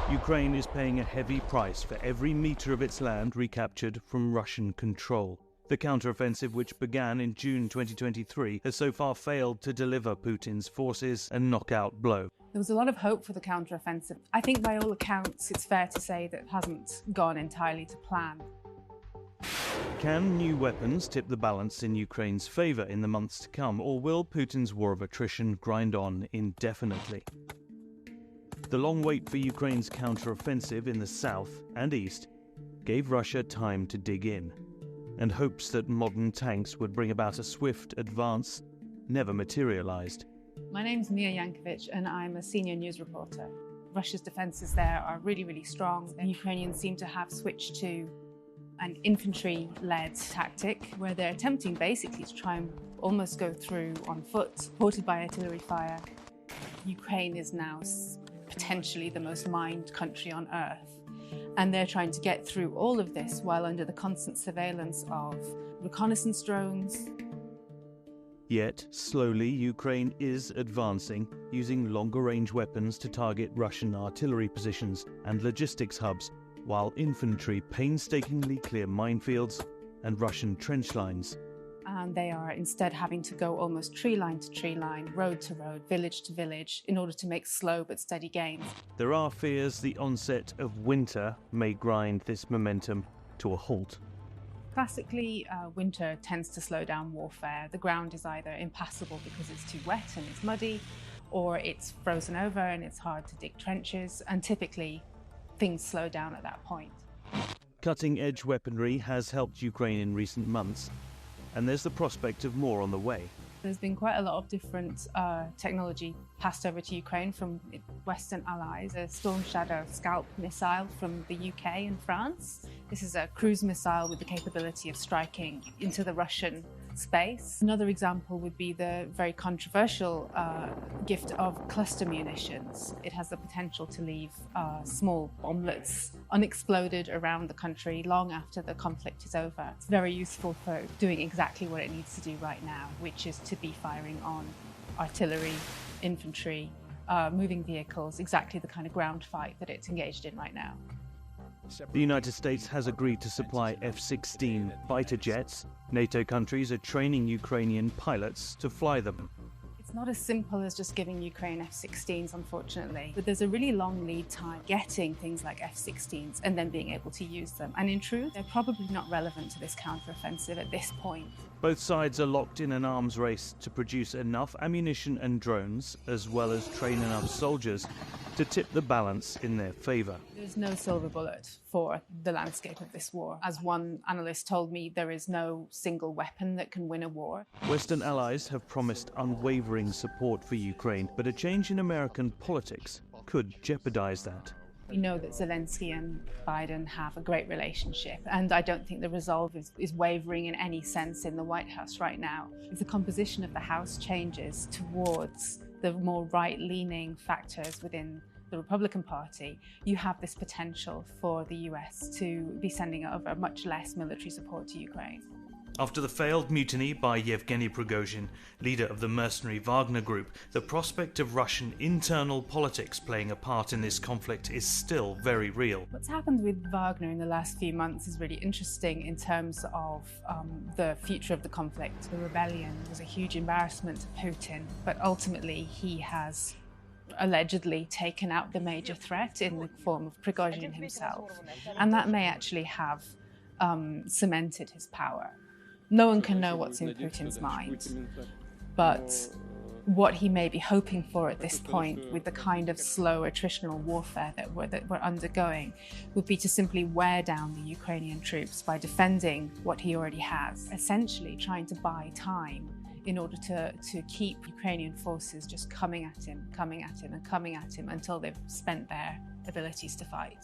Ukraine is paying a heavy price for every metre of its land recaptured from Russian control. The counteroffensive, which began in June 2023, has so far failed to deliver Putin's forces a knockout blow. There was a lot of hope for the counteroffensive. I think by all accounts, it's fair to say that it hasn't gone entirely to plan. Can new weapons tip the balance in Ukraine's favour in the months to come, or will Putin's war of attrition grind on indefinitely? The long wait for Ukraine's counteroffensive in the south and east gave Russia time to dig in, and hopes that modern tanks would bring about a swift advance never materialized. My name's Mia Yankovic and I'm a senior news reporter. Russia's defences there are really strong. The Ukrainians seem to have switched to an infantry-led tactic where they're attempting basically to try and almost go through on foot, supported by artillery fire. Ukraine is now potentially the most mined country on earth, and they're trying to get through all of this while under the constant surveillance of reconnaissance drones. Yet, slowly, Ukraine is advancing, using longer-range weapons to target Russian artillery positions and logistics hubs, while infantry painstakingly clear minefields and Russian trench lines. And they are instead having to go almost tree line to tree line, road to road, village to village, in order to make slow but steady gains. There are fears the onset of winter may grind this momentum to a halt. Classically, winter tends to slow down warfare. The ground is either impassable because it's too wet and it's muddy, or it's frozen over and it's hard to dig trenches, and typically things slow down at that point. Cutting-edge weaponry has helped Ukraine in recent months, and there's the prospect of more on the way. There's been quite a lot of different technology passed over to Ukraine from Western allies. A Storm Shadow Scalp missile from the UK and France. This is a cruise missile with the capability of striking into the Russian space. Another example would be the very controversial gift of cluster munitions. It has the potential to leave small bomblets unexploded around the country long after the conflict is over. It's very useful for doing exactly what it needs to do right now, which is to be firing on artillery, infantry, moving vehicles, exactly the kind of ground fight that it's engaged in right now. The United States has agreed to supply F-16 fighter jets. NATO countries are training Ukrainian pilots to fly them. It's not as simple as just giving Ukraine F-16s, unfortunately, but there's a really long lead time getting things like F-16s and then being able to use them. And in truth, they're probably not relevant to this counteroffensive at this point. Both sides are locked in an arms race to produce enough ammunition and drones, as well as train enough soldiers to tip the balance in their favour. There's no silver bullet for the landscape of this war. As one analyst told me, there is no single weapon that can win a war. Western allies have promised unwavering support for Ukraine, but a change in American politics could jeopardise that. We know that Zelensky and Biden have a great relationship, and I don't think the resolve is wavering in any sense in the White House right now. If the composition of the House changes towards the more right-leaning factors within the Republican Party, you have this potential for the US to be sending over much less military support to Ukraine. After the failed mutiny by Yevgeny Prigozhin, leader of the mercenary Wagner Group, the prospect of Russian internal politics playing a part in this conflict is still very real. What's happened with Wagner in the last few months is really interesting in terms of the future of the conflict. The rebellion was a huge embarrassment to Putin, but ultimately he has allegedly taken out the major threat in the form of Prigozhin himself, and that may actually have cemented his power. No one can know what's in Putin's mind, but what he may be hoping for at this point, with the kind of slow attritional warfare that we're undergoing, would be to simply wear down the Ukrainian troops by defending what he already has, essentially trying to buy time in order to keep Ukrainian forces just coming at him until they've spent their abilities to fight.